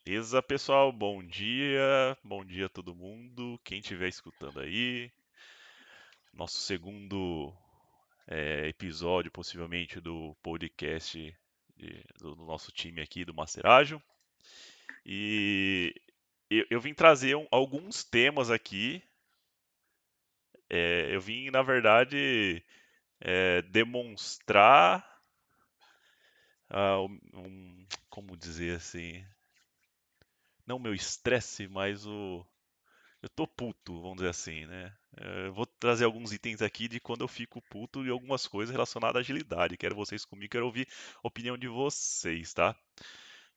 Beleza, pessoal? Bom dia a todo mundo. Quem estiver escutando aí, nosso segundo episódio, possivelmente, do podcast do nosso time aqui do Master Ágil. E eu vim trazer alguns temas aqui. Eu vim, na verdade, demonstrar, como dizer assim, não o meu estresse, mas eu tô puto, vamos dizer assim, né? Eu vou trazer alguns itens aqui de quando eu fico puto e algumas coisas relacionadas à agilidade. Quero vocês comigo, quero ouvir a opinião de vocês, tá?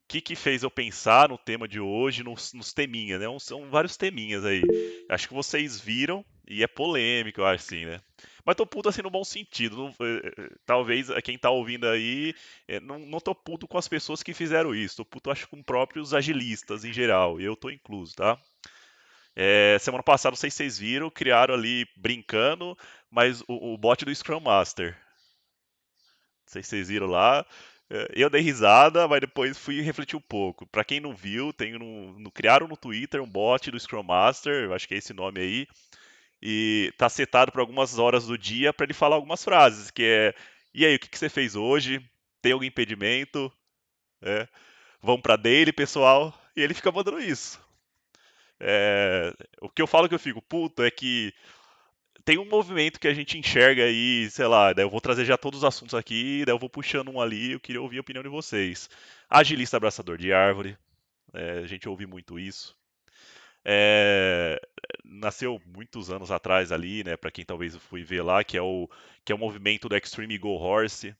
O que fez eu pensar no tema de hoje, nos teminhas, né? São vários teminhas aí. Acho que vocês viram e é polêmico, eu acho assim, né? Mas tô puto assim no bom sentido. Talvez quem tá ouvindo aí, não tô puto com as pessoas que fizeram isso. Tô puto, acho, com próprios agilistas em geral. Eu tô incluso, tá? Semana passada, não sei se vocês viram, criaram ali brincando, mas o bot do Scrum Master. Não sei se vocês viram lá. Eu dei risada, mas depois fui refletir um pouco. Pra quem não viu, criaram no Twitter um bot do Scrum Master, eu acho que é esse nome aí, e tá setado por algumas horas do dia pra ele falar algumas frases, que é: e aí, o que você fez hoje? Tem algum impedimento? É, vamos pra daily, pessoal? E ele fica mandando isso. O que eu falo que eu fico puto é que tem um movimento que a gente enxerga aí, sei lá, daí eu vou trazer já todos os assuntos aqui, daí eu vou puxando um ali, eu queria ouvir a opinião de vocês. Agilista abraçador de árvore, a gente ouve muito isso. É, nasceu muitos anos atrás ali, né, para quem talvez fui ver lá, que é o movimento do Extreme Go Horse,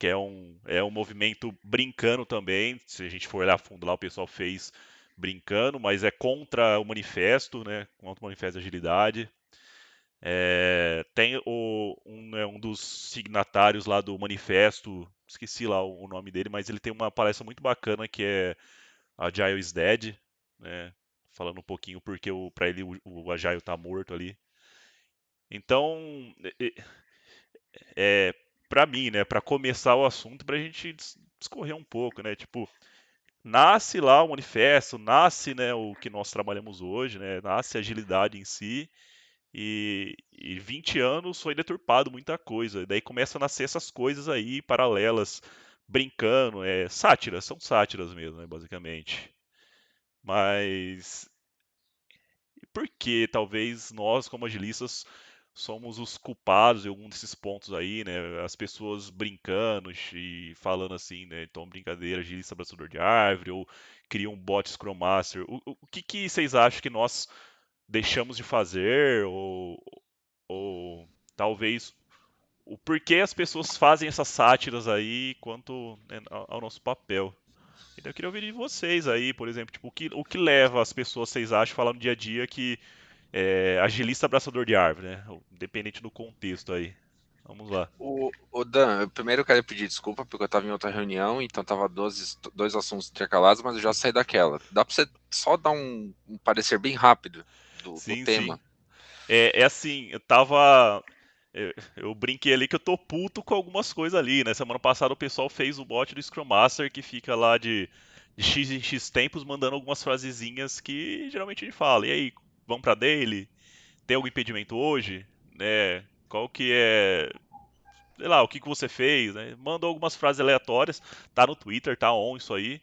que é um movimento brincando também, se a gente for olhar a fundo lá, o pessoal fez brincando, mas é contra o manifesto, né, contra o manifesto de agilidade. Tem um dos signatários lá do manifesto, esqueci lá o nome dele, mas ele tem uma palestra muito bacana que é Agile is Dead, né? Falando um pouquinho porque para ele o Agile tá morto ali. Então, é, para mim, né, para começar o assunto, pra gente discorrer um pouco, né? Tipo, nasce lá o manifesto, nasce, né, o que nós trabalhamos hoje, né? Nasce a agilidade em si. E 20 anos foi deturpado muita coisa. Daí começa a nascer essas coisas aí paralelas, brincando, sátiras, são sátiras mesmo, né, basicamente. Mas e por que talvez nós, como agilistas, somos os culpados de algum desses pontos aí, né? As pessoas brincando e falando assim, né? Então, brincadeira, agilista abraçador de árvore, ou cria um bot Scrum Master. O que vocês acham que nós deixamos de fazer, ou talvez o porquê as pessoas fazem essas sátiras aí quanto, né, ao nosso papel. Então eu queria ouvir de vocês aí, por exemplo, tipo, o que leva as pessoas, vocês acham, falar no dia a dia que agilista abraçador de árvore, né? Independente do contexto aí. Vamos lá. O Dan, eu primeiro quero pedir desculpa porque eu estava em outra reunião, então tava dois assuntos intercalados, mas eu já saí daquela. Dá para você só dar um parecer bem rápido do Sim, sim. tema? É assim, eu tava. Eu brinquei ali que eu tô puto com algumas coisas ali, né? Semana passada o pessoal fez o bot do Scrum Master que fica lá de X em X tempos mandando algumas frasezinhas que geralmente a gente fala. E aí, vamos pra daily? Tem algum impedimento hoje? Né? Qual que é. Sei lá, o que você fez, né? Mandou algumas frases aleatórias, tá no Twitter, tá on isso aí.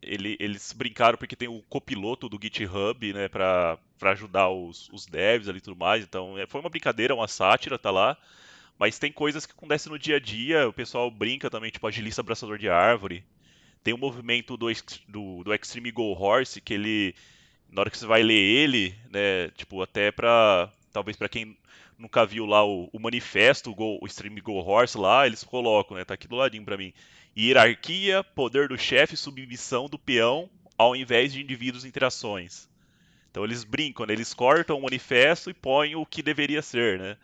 Eles brincaram porque tem o copiloto do GitHub, né, pra ajudar os devs ali e tudo mais. Então, foi uma brincadeira, uma sátira, tá lá. Mas tem coisas que acontecem no dia a dia, o pessoal brinca também, tipo agilista abraçador de árvore. Tem um movimento do Extreme Go Horse, que ele, na hora que você vai ler ele, né, tipo, até talvez pra quem nunca viu lá o manifesto, o Extreme Go Horse lá, eles colocam, né, tá aqui do ladinho pra mim. Hierarquia, poder do chefe, submissão do peão, ao invés de indivíduos e interações. Então eles brincam, né? Eles cortam o manifesto e põem o que deveria ser, né?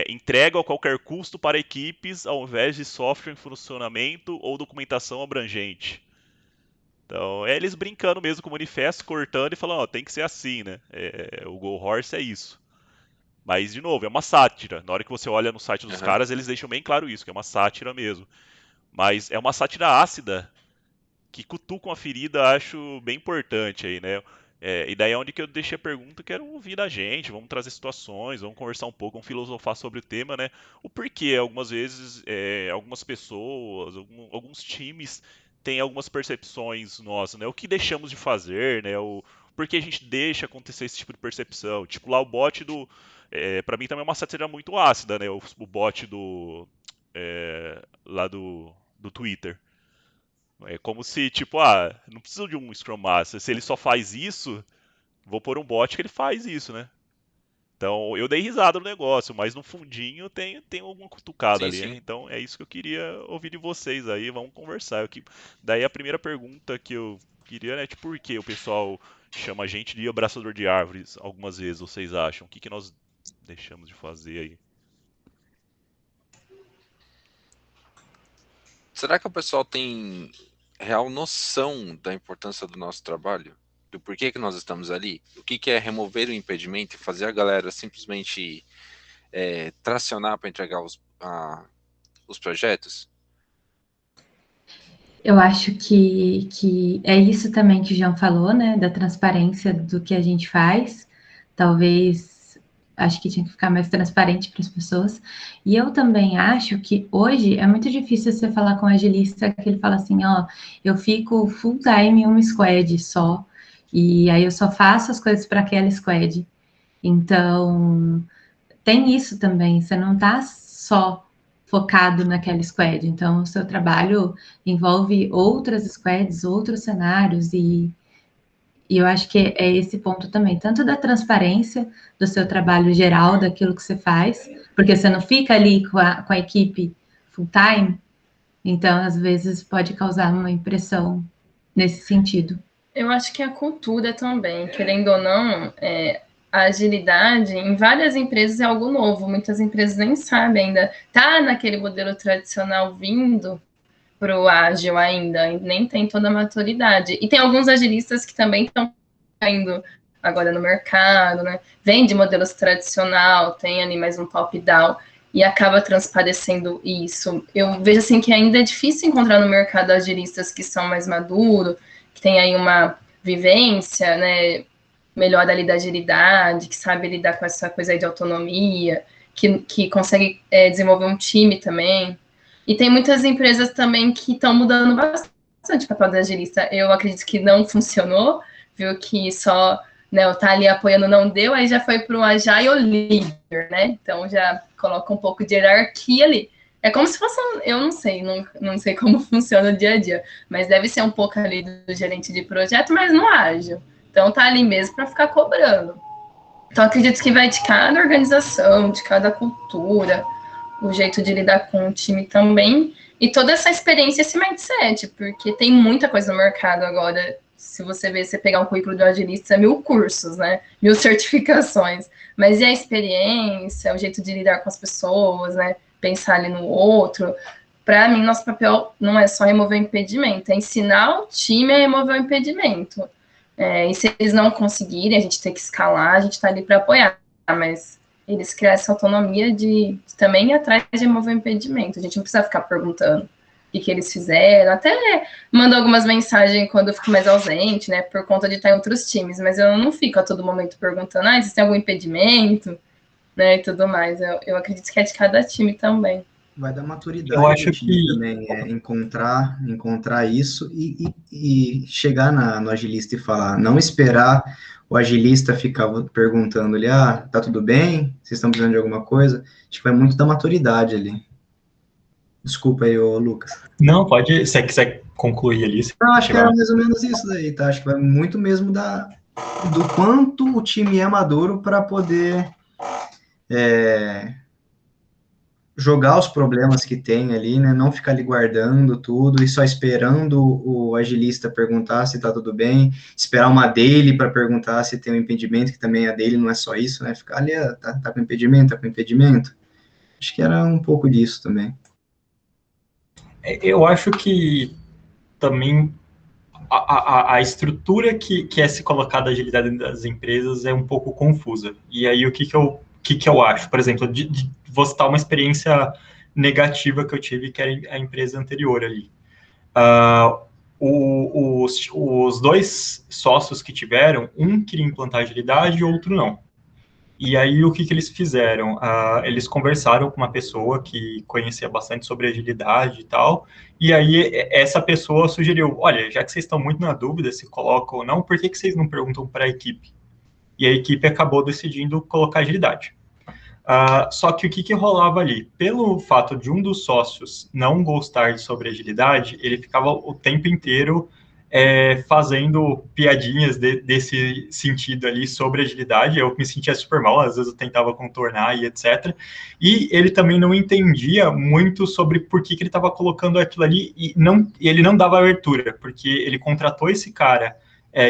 Entrega a qualquer custo para equipes ao invés de software em funcionamento ou documentação abrangente. Então, é eles brincando mesmo com o manifesto, cortando e falando, ó, tem que ser assim, né? O Go Horse é isso. Mas, de novo, é uma sátira. Na hora que você olha no site dos caras, eles deixam bem claro isso, que é uma sátira mesmo. Mas é uma sátira ácida, que cutucam a ferida, acho bem importante aí, né? E daí é onde que eu deixei a pergunta, quero ouvir da gente, vamos trazer situações, vamos conversar um pouco, vamos filosofar sobre o tema, né? O porquê, algumas vezes, algumas pessoas, alguns times têm algumas percepções nossas, né? O que deixamos de fazer, né? Por que a gente deixa acontecer esse tipo de percepção? Tipo, lá o bot do... para mim também é uma sátira muito ácida, né? O bot lá do Twitter. É como se, tipo, não preciso de um Scrum Master. Se ele só faz isso, vou pôr um bot que ele faz isso, né? Então, eu dei risada no negócio, mas no fundinho tem alguma cutucada Sim, ali, né? sim. Então, é isso que eu queria ouvir de vocês aí, vamos conversar. Daí, a primeira pergunta que eu queria, né, tipo, por que o pessoal chama a gente de abraçador de árvores algumas vezes, vocês acham? O que que nós deixamos de fazer aí? Será que o pessoal tem real noção da importância do nosso trabalho? Do porquê que nós estamos ali? O que que é remover o impedimento e fazer a galera simplesmente tracionar para entregar os projetos? Eu acho que é isso também que o João falou, né? Da transparência do que a gente faz. Talvez, acho que tinha que ficar mais transparente para as pessoas. E eu também acho que hoje é muito difícil você falar com um agilista que ele fala assim, ó, eu fico full time em uma squad só, e aí eu só faço as coisas para aquela squad. Então, tem isso também, você não está só focado naquela squad, então o seu trabalho envolve outras squads, outros cenários, e eu acho que é esse ponto também, tanto da transparência do seu trabalho geral, daquilo que você faz, porque você não fica ali com a equipe full time, então às vezes pode causar uma impressão nesse sentido. Eu acho que a cultura também, querendo ou não, a agilidade em várias empresas é algo novo. Muitas empresas nem sabem ainda. Tá naquele modelo tradicional vindo para o ágil ainda, nem tem toda a maturidade. E tem alguns agilistas que também estão caindo agora no mercado, né? Vem de modelos tradicional, tem ali mais um top-down e acaba transparecendo isso. Eu vejo assim que ainda é difícil encontrar no mercado agilistas que são mais maduros, que tem aí uma vivência, né, melhor ali da agilidade, que sabe lidar com essa coisa aí de autonomia, que consegue desenvolver um time também. E tem muitas empresas também que estão mudando bastante o papel da agilista. Eu acredito que não funcionou, viu que só, né, o tá ali apoiando não deu, aí já foi para o agile leader, né? Então já coloca um pouco de hierarquia ali. É como se fosse, eu não sei, não sei como funciona o dia a dia, mas deve ser um pouco ali do gerente de projeto, mas não ágil. Então tá ali mesmo para ficar cobrando. Então acredito que vai de cada organização, de cada cultura, o jeito de lidar com o time também, e toda essa experiência, esse mindset, porque tem muita coisa no mercado agora. Se você ver, você pegar um currículo do agilista, 1000 cursos, né? 1000 certificações. Mas e a experiência, o jeito de lidar com as pessoas, né? Pensar ali no outro. Para mim, nosso papel não é só remover o impedimento, é ensinar o time a remover o impedimento. E se eles não conseguirem, a gente tem que escalar, a gente está ali para apoiar, mas eles criar essa autonomia de também ir atrás de remover o impedimento. A gente não precisa ficar perguntando o que eles fizeram, até mando algumas mensagens quando eu fico mais ausente, né, por conta de estar em outros times, mas eu não fico a todo momento perguntando, vocês têm algum impedimento, né, e tudo mais. Eu acredito que é de cada time também. Vai dar maturidade Eu acho do time que também, encontrar isso e chegar no agilista e falar, não esperar o agilista ficar perguntando ali, tá tudo bem? Vocês estão precisando de alguma coisa? Acho que vai muito da maturidade ali. Desculpa aí, ô Lucas. Não, pode, se você quiser concluir ali. Eu acho que era mais ou menos isso daí, tá? Acho que vai muito mesmo do quanto o time é maduro para poder jogar os problemas que tem ali, né? Não ficar ali guardando tudo e só esperando o agilista perguntar se tá tudo bem, esperar uma dele para perguntar se tem um impedimento, que também é dele, não é só isso, né? Ficar ali, tá com impedimento, tá com impedimento. Acho que era um pouco disso também. Eu acho que também a estrutura que é se colocada a agilidade das empresas é um pouco confusa. E aí o que eu acho? Por exemplo, vou citar uma experiência negativa que eu tive, que era a empresa anterior ali. Os dois sócios que tiveram, um queria implantar agilidade e outro não. E aí, o que eles fizeram? Eles conversaram com uma pessoa que conhecia bastante sobre agilidade e tal, e aí essa pessoa sugeriu, olha, já que vocês estão muito na dúvida se colocam ou não, por que vocês não perguntam para a equipe? E a equipe acabou decidindo colocar agilidade. Só que o que rolava ali? Pelo fato de um dos sócios não gostar sobre agilidade, ele ficava o tempo inteiro fazendo piadinhas desse sentido ali sobre agilidade. Eu me sentia super mal, às vezes eu tentava contornar e etc. E ele também não entendia muito sobre por que ele estava colocando aquilo ali e ele não dava abertura, porque ele contratou esse cara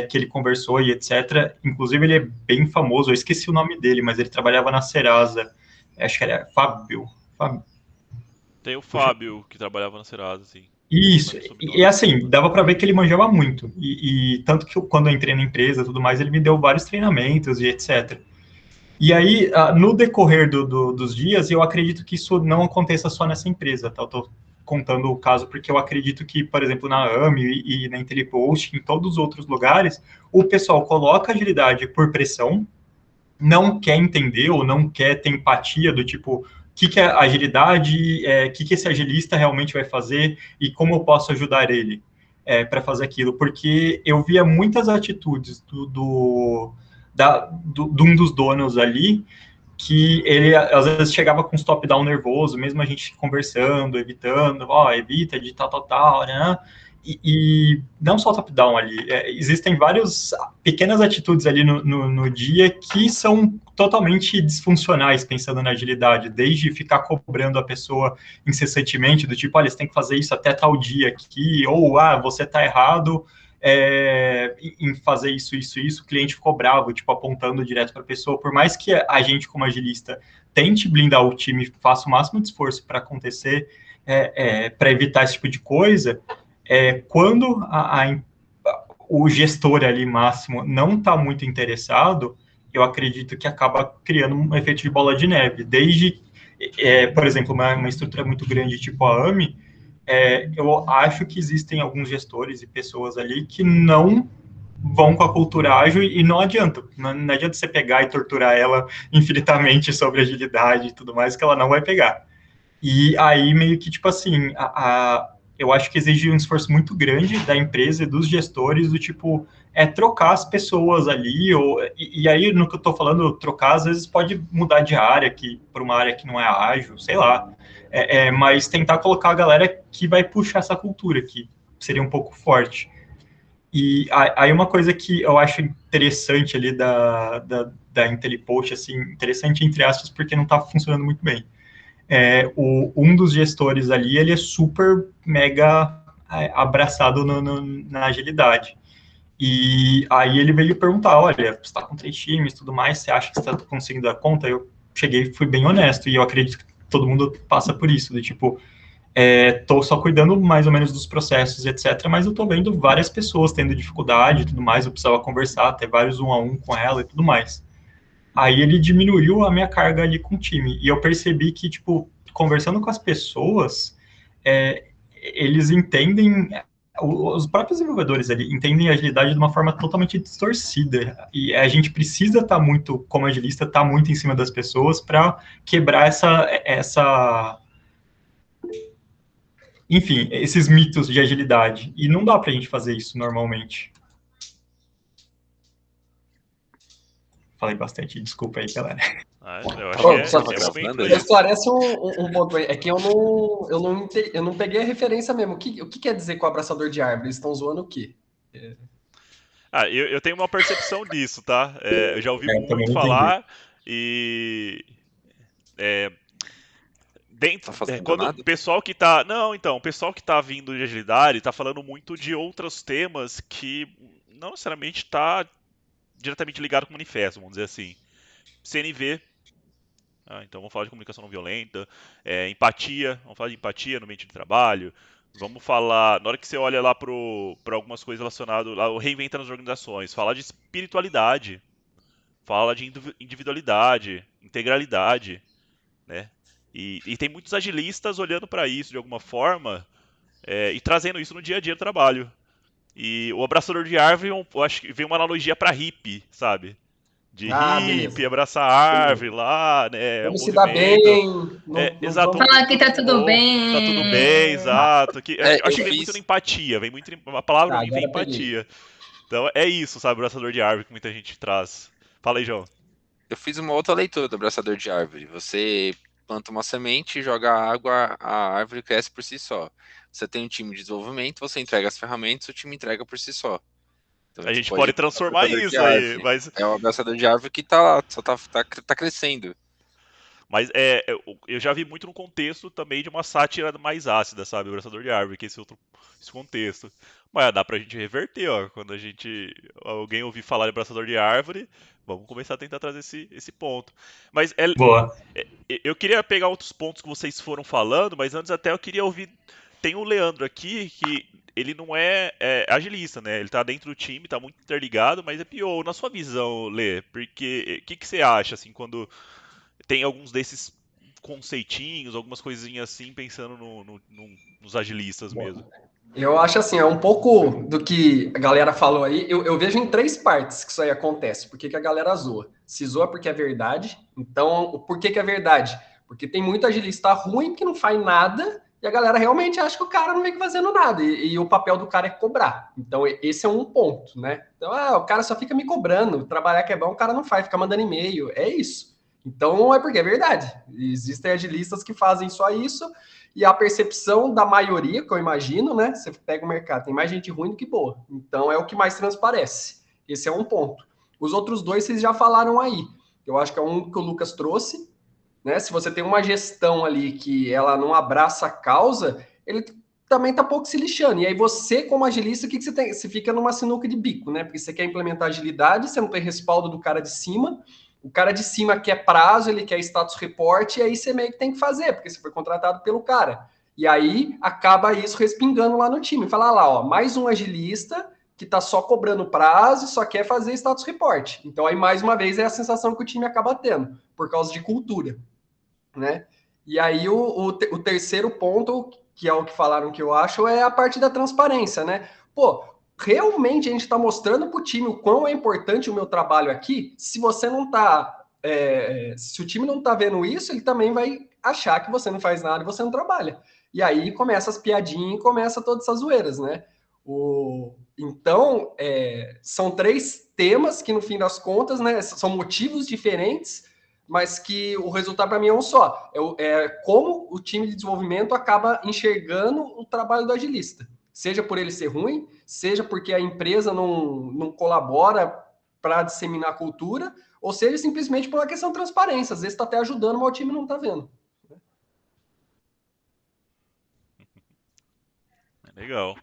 que ele conversou e etc. Inclusive, ele é bem famoso, eu esqueci o nome dele, mas ele trabalhava na Serasa. Acho que era Fábio. Tem o Fábio, que trabalhava na Serasa, assim. Isso, e assim, dava para ver que ele manjava muito. E tanto que quando eu entrei na empresa e tudo mais, ele me deu vários treinamentos e etc. E aí, no decorrer dos dias, eu acredito que isso não aconteça só nessa empresa, tá? Eu tô contando o caso porque eu acredito que, por exemplo, na AMI e na IntelliPost, em todos os outros lugares, o pessoal coloca agilidade por pressão, não quer entender ou não quer ter empatia do tipo, o que é agilidade, o que esse agilista realmente vai fazer e como eu posso ajudar ele para fazer aquilo, porque eu via muitas atitudes de um dos donos ali, que ele às vezes chegava com os top-down nervoso, mesmo a gente conversando, evitando, evita de tal, né? E não só top-down ali, existem várias pequenas atitudes ali no dia que são totalmente disfuncionais, pensando na agilidade, desde ficar cobrando a pessoa incessantemente, do tipo, olha, você tem que fazer isso até tal dia aqui, ou, você está errado em fazer isso, o cliente ficou bravo, tipo, apontando direto para a pessoa, por mais que a gente, como agilista, tente blindar o time, faça o máximo de esforço para acontecer, para evitar esse tipo de coisa, quando o gestor ali máximo não está muito interessado, eu acredito que acaba criando um efeito de bola de neve. Desde, por exemplo, uma estrutura muito grande tipo a AMI, eu acho que existem alguns gestores e pessoas ali que não vão com a cultura ágil e não adianta. Não adianta você pegar e torturar ela infinitamente sobre agilidade e tudo mais, que ela não vai pegar. E aí, meio que, tipo assim, eu acho que exige um esforço muito grande da empresa e dos gestores, do tipo, trocar as pessoas ali, e aí, no que eu tô falando, trocar, às vezes pode mudar de área, para uma área que não é ágil, sei lá, mas tentar colocar a galera que vai puxar essa cultura, que seria um pouco forte. E aí uma coisa que eu acho interessante ali da IntelliPost, assim, interessante entre aspas, porque não tá funcionando muito bem, um dos gestores ali, ele é super mega abraçado na agilidade. E aí ele veio perguntar, olha, você está com 3 times e tudo mais, você acha que você está conseguindo dar conta? Eu cheguei e fui bem honesto, e eu acredito que todo mundo passa por isso, do tipo, tô só cuidando mais ou menos dos processos, etc., mas eu tô vendo várias pessoas tendo dificuldade e tudo mais, eu precisava conversar, ter vários 1-a-1 com ela e tudo mais. Aí ele diminuiu a minha carga ali com o time. E eu percebi que, tipo, conversando com as pessoas, eles entendem, os próprios desenvolvedores ali entendem a agilidade de uma forma totalmente distorcida. E a gente precisa estar muito, como agilista, estar muito em cima das pessoas para quebrar enfim, esses mitos de agilidade. E não dá para a gente fazer isso normalmente. Falei bastante, desculpa aí, galera. Eu acho que só momento aí. esclarece um ponto aí. É que eu não peguei a referência mesmo. O que quer dizer com o abraçador de árvore? Eles estão zoando o quê? Eu tenho uma percepção disso, tá? Eu já ouvi muito também falar e dentro, Tá fazendo quando nada? o pessoal que tá, não, então, o pessoal que tá vindo de agilidade tá falando muito de outros temas que não necessariamente tá diretamente ligado com o manifesto, vamos dizer assim. CNV, então vamos falar de comunicação não violenta, empatia, vamos falar de empatia no ambiente de trabalho, vamos falar, na hora que você olha lá para algumas coisas relacionadas, o reinventa nas organizações, falar de espiritualidade, fala de individualidade, integralidade, né? E tem muitos agilistas olhando para isso de alguma forma e trazendo isso no dia a dia do trabalho. E o abraçador de árvore, eu acho que vem uma analogia pra hippie, sabe? De Beleza. hippie, abraçar a árvore Beleza. lá, né? É um Vamos se dar movimento. bem, não Exato, vamos... tudo, Falar que tudo tá de tudo bom, tá tudo bem, bem. exato. Eu acho Eu que vem muito na fiz. empatia, vem muito. A palavra Tá, pra mim vem agora peguei. empatia. Então é isso, sabe? O abraçador de árvore que muita gente traz. Fala aí, João. Eu fiz uma outra leitura do abraçador de árvore. Você planta uma semente, joga água, a árvore cresce por si só. Você tem um time de desenvolvimento, você entrega as ferramentas, o time entrega por si só. Então a A gente gente pode pode ir para o transformar abraçador de isso aí, árvore. mas É o abraçador de árvore que tá lá, só tá crescendo. Mas eu já vi muito no contexto também de uma sátira mais ácida, sabe? O abraçador de árvore, que é esse contexto. Mas dá pra gente reverter, ó. Quando alguém ouvir falar de abraçador de árvore, vamos começar a tentar trazer esse ponto. Mas Boa. eu queria pegar outros pontos que vocês foram falando, mas antes até eu queria ouvir. Tem o Leandro aqui, que ele não é agilista, né? Ele tá dentro do time, tá muito interligado, mas é pior. Na sua visão, Lê, porque o que você acha, assim, quando tem alguns desses conceitinhos, algumas coisinhas assim, pensando nos agilistas mesmo. Eu acho assim, é um pouco do que a galera falou aí. Eu vejo em três partes que isso aí acontece. Por que a galera zoa? Se zoa porque é verdade. Então, por que é verdade? Porque tem muito agilista ruim que não faz nada e a galera realmente acha que o cara não vem fazendo nada. E o papel do cara é cobrar. Então, esse é um ponto, né? Então, o cara só fica me cobrando. Trabalhar que é bom, o cara não faz, fica mandando e-mail. É isso. Então, é porque é verdade. Existem agilistas que fazem só isso e a percepção da maioria, que eu imagino, né? Você pega o mercado, tem mais gente ruim do que boa. Então é o que mais transparece. Esse é um ponto. Os outros dois vocês já falaram aí. Eu acho que é um que o Lucas trouxe, né? Se você tem uma gestão ali que ela não abraça a causa, ele também tá pouco se lixando. E aí você, como agilista, o que você tem? Você fica numa sinuca de bico, né? Porque você quer implementar agilidade, você não tem respaldo do cara de cima. O cara de cima quer prazo, ele quer status report, e aí você meio que tem que fazer, porque você foi contratado pelo cara. E aí acaba isso respingando lá no time. Fala lá, ó, mais um agilista que tá só cobrando prazo e só quer fazer status report. Então aí, mais uma vez, é a sensação que o time acaba tendo, por causa de cultura, né? E aí o terceiro ponto, que é o que falaram que eu acho, é a parte da transparência, né? Pô, realmente a gente está mostrando para o time o quão é importante o meu trabalho aqui. Se você não está, se o time não está vendo isso, ele também vai achar que você não faz nada e você não trabalha. E aí começa as piadinhas e começa todas essas zoeiras, né? Então, são três temas que, no fim das contas, né, são motivos diferentes, mas que o resultado para mim é um só. É como o time de desenvolvimento acaba enxergando o trabalho do agilista. Seja por ele ser ruim, seja porque a empresa não colabora para disseminar a cultura, ou seja simplesmente por uma questão de transparência. Às vezes está até ajudando, mas o time não está vendo. Legal.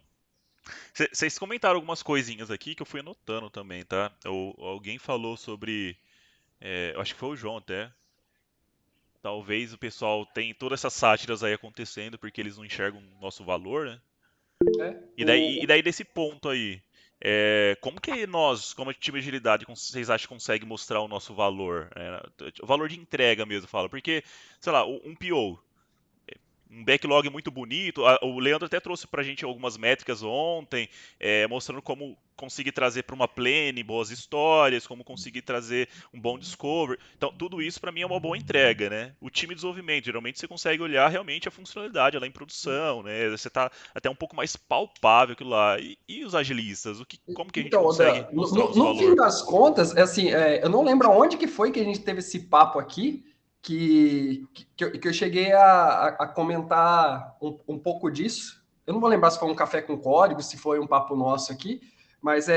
Vocês comentaram algumas coisinhas aqui que eu fui anotando também, tá? Alguém falou sobre. Eu acho que foi o João até. Talvez o pessoal tem todas essas sátiras aí acontecendo porque eles não enxergam o nosso valor, né? E daí desse ponto aí, como que nós, como time de agilidade, vocês acham que consegue mostrar o nosso valor? O valor de entrega mesmo, fala. Porque, sei lá, um PO, um backlog muito bonito. O Leandro até trouxe pra gente algumas métricas ontem, mostrando como conseguir trazer para uma plane boas histórias, como conseguir trazer um bom discovery. Então, tudo isso para mim é uma boa entrega, né? O time de desenvolvimento, geralmente você consegue olhar realmente a funcionalidade lá em produção, né? Você tá até um pouco mais palpável aquilo lá. E os agilistas, como que a gente Então, consegue mostrar o nosso no fim valor? das contas, assim, eu não lembro aonde que foi que a gente teve esse papo aqui, que eu cheguei a comentar um pouco disso. Eu não vou lembrar se foi um café com código, se foi um papo nosso aqui, mas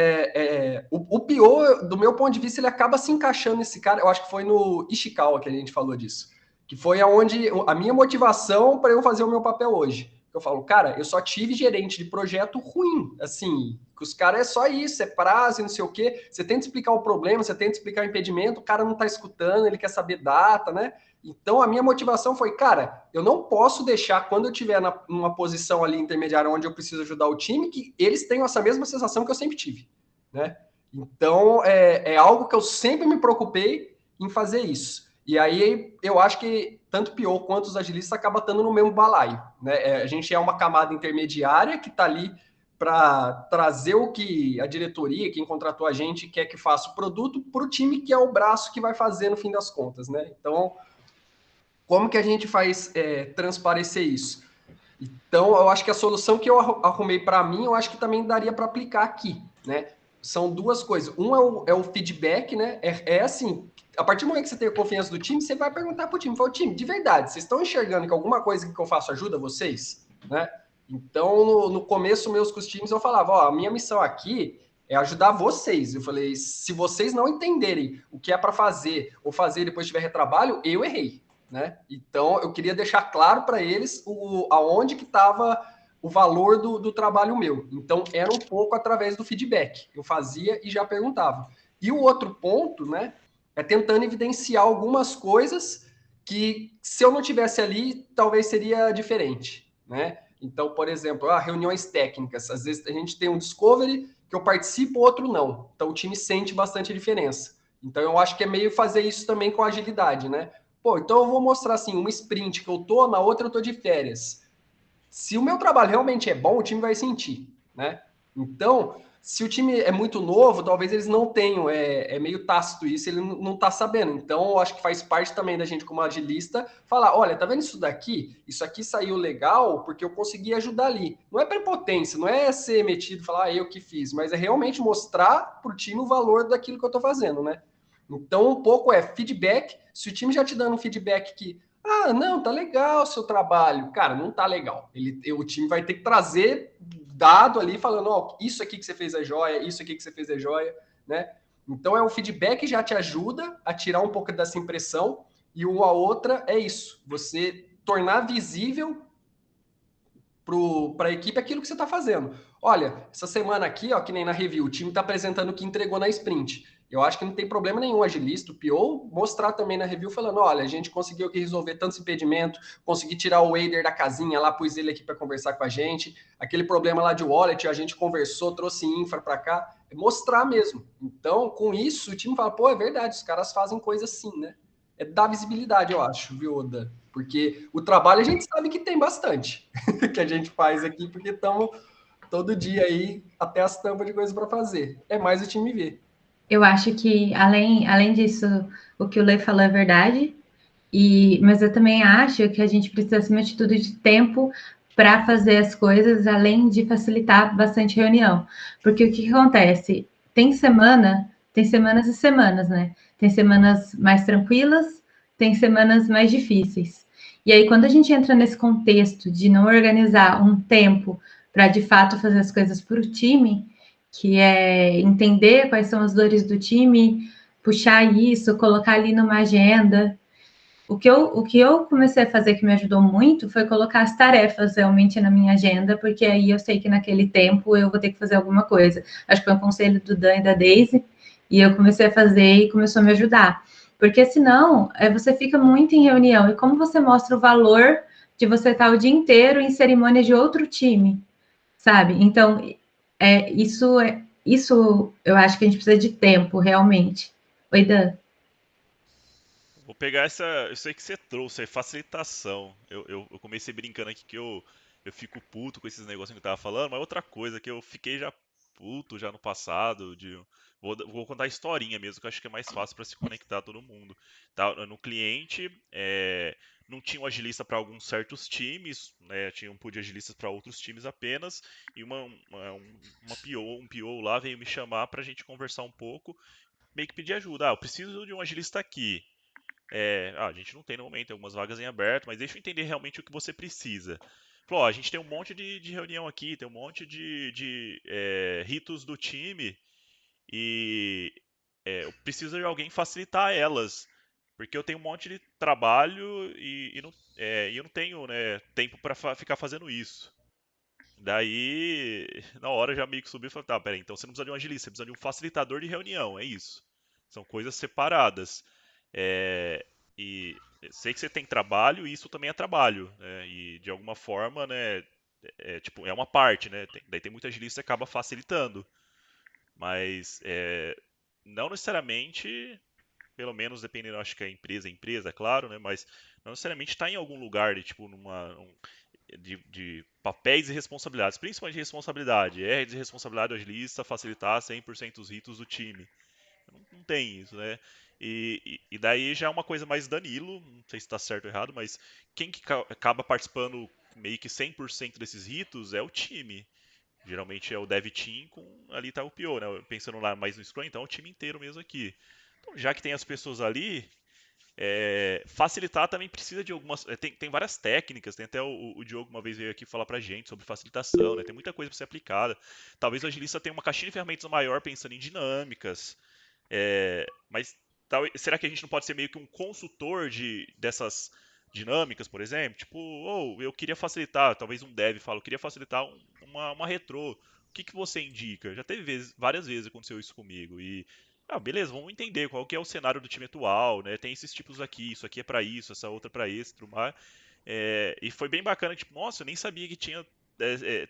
o pior, do meu ponto de vista, ele acaba se encaixando nesse cara. Eu acho que foi no Ishikawa que a gente falou disso, que foi aonde a minha motivação para eu fazer o meu papel hoje. Eu falo, cara, eu só tive gerente de projeto ruim, assim, que os caras é só isso, é prazo, não sei o quê. Você tenta explicar o problema, você tenta explicar o impedimento, o cara não tá escutando, ele quer saber data, né? Então a minha motivação foi, cara, eu não posso deixar quando eu estiver numa posição ali intermediária onde eu preciso ajudar o time, que eles tenham essa mesma sensação que eu sempre tive, né? Então é algo que eu sempre me preocupei em fazer isso. E aí eu acho que tanto o PO quanto os agilistas acabam estando no mesmo balaio, né? A gente é uma camada intermediária que está ali para trazer o que a diretoria, quem contratou a gente, quer que faça o produto para o time que é o braço que vai fazer no fim das contas, né? Então, como que a gente faz transparecer isso? Então, eu acho que a solução que eu arrumei para mim, eu acho que também daria para aplicar aqui, né? São duas coisas. Um é o feedback, né? É assim, a partir do momento que você tem a confiança do time, você vai perguntar para o time, fala, time, de verdade, vocês estão enxergando que alguma coisa que eu faço ajuda vocês? Né? Então, no começo, meus com os times, eu falava, ó, a minha missão aqui é ajudar vocês. Eu falei, se vocês não entenderem o que é para fazer ou fazer depois tiver retrabalho, eu errei. Né? Então, eu queria deixar claro para eles aonde que estava o valor do trabalho meu. Então, era um pouco através do feedback. Eu fazia e já perguntava. E o outro ponto, né, é tentando evidenciar algumas coisas que, se eu não tivesse ali, talvez seria diferente, né? Então, por exemplo, reuniões técnicas. Às vezes a gente tem um discovery que eu participo, outro não. Então, o time sente bastante a diferença. Então, eu acho que é meio fazer isso também com agilidade, né? Pô, então eu vou mostrar assim, uma sprint que eu tô, na outra eu tô de férias. Se o meu trabalho realmente é bom, o time vai sentir, né? Então, se o time é muito novo, talvez eles não tenham, é meio tácito isso, ele não tá sabendo. Então, eu acho que faz parte também da gente, como agilista, falar: olha, tá vendo isso daqui? Isso aqui saiu legal porque eu consegui ajudar ali. Não é prepotência, não é ser metido, falar, eu que fiz, mas é realmente mostrar pro time o valor daquilo que eu tô fazendo, né? Então, um pouco é feedback. Se o time já te dando um feedback que, não, tá legal o seu trabalho. Cara, não tá legal. O time vai ter que trazer dado ali falando, ó, isso aqui que você fez é joia, isso aqui que você fez é joia, né? Então é o feedback que já te ajuda a tirar um pouco dessa impressão e a outra é isso, você tornar visível para a equipe aquilo que você está fazendo. Olha, essa semana aqui, ó, que nem na review, o time está apresentando o que entregou na sprint. Eu acho que não tem problema nenhum agilista, o PO, mostrar também na review, falando, olha, a gente conseguiu aqui resolver tantos impedimentos, consegui tirar o Wader da casinha lá, pus ele aqui para conversar com a gente, aquele problema lá de wallet, a gente conversou, trouxe infra para cá, é mostrar mesmo. Então, com isso, o time fala, pô, é verdade, os caras fazem coisa assim, né? É dar visibilidade, eu acho, viu, Oda? Porque o trabalho a gente sabe que tem bastante que a gente faz aqui, porque estamos todo dia aí até as tampas de coisa para fazer. É mais o time ver. Eu acho que, além disso, o que o Lei falou é verdade, mas eu também acho que a gente precisa, acima de tudo, de tempo para fazer as coisas, além de facilitar bastante reunião. Porque o que acontece? Tem semanas e semanas, né? Tem semanas mais tranquilas, tem semanas mais difíceis. E aí, quando a gente entra nesse contexto de não organizar um tempo para, de fato, fazer as coisas para o time, que é entender quais são as dores do time, puxar isso, colocar ali numa agenda. O que eu comecei a fazer que me ajudou muito foi colocar as tarefas realmente na minha agenda, porque aí eu sei que naquele tempo eu vou ter que fazer alguma coisa. Acho que foi um conselho do Dan e da Daisy, e eu comecei a fazer e começou a me ajudar. Porque senão, você fica muito em reunião, e como você mostra o valor de você estar o dia inteiro em cerimônia de outro time, sabe? Então, isso eu acho que a gente precisa de tempo, realmente. Oi, Dan. Vou pegar isso aí que você trouxe, aí, facilitação. Eu comecei brincando aqui que eu fico puto com esses negócios que eu tava falando, mas outra coisa que eu fiquei já puto já no passado, vou contar a historinha mesmo, que eu acho que é mais fácil para se conectar todo mundo. Tá, no cliente, não tinha um agilista para alguns certos times, né, tinha um pool de agilistas para outros times apenas, e um PO lá veio me chamar para a gente conversar um pouco, meio que pedir ajuda. Eu preciso de um agilista aqui. A gente não tem no momento, tem algumas vagas em aberto, mas deixa eu entender realmente o que você precisa. Falou, a gente tem um monte de reunião aqui, tem um monte de ritos do time e eu preciso de alguém facilitar elas, porque eu tenho um monte de trabalho e eu não tenho, né, tempo para ficar fazendo isso. Daí, na hora já meio que subiu e falou, tá, peraí, então você não precisa de um agilista, você precisa de um facilitador de reunião, é isso. São coisas separadas. É, e sei que você tem trabalho e isso também é trabalho, né? E de alguma forma, né, tipo, é uma parte, né? Daí tem muita agilista que acaba facilitando. Mas não necessariamente, pelo menos dependendo, acho que é empresa, claro, né? Mas não necessariamente está em algum lugar de tipo de papéis e responsabilidades, principalmente responsabilidade. É de responsabilidade do agilista facilitar 100% os ritos do time. Não tem isso, né? E daí já é uma coisa mais Danilo, não sei se está certo ou errado, mas quem que acaba participando meio que 100% desses ritos é o time. Geralmente é o dev team, ali tá o PO, né? Pensando lá mais no Scrum, então é o time inteiro mesmo aqui. Então, já que tem as pessoas ali, facilitar também precisa de algumas. Tem várias técnicas, tem até o Diogo uma vez veio aqui falar pra gente sobre facilitação, né? Tem muita coisa para ser aplicada. Talvez o agilista tenha uma caixinha de ferramentas maior pensando em dinâmicas, mas será que a gente não pode ser meio que um consultor dessas dinâmicas, por exemplo? Tipo, eu queria facilitar, talvez um dev fala, eu queria facilitar uma retrô. O que você indica? Já teve várias vezes aconteceu isso comigo. Beleza, vamos entender qual que é o cenário do time atual, né? Tem esses tipos aqui, isso aqui é para isso, essa outra para esse, tudo mais. E foi bem bacana, tipo, nossa, eu nem sabia que tinha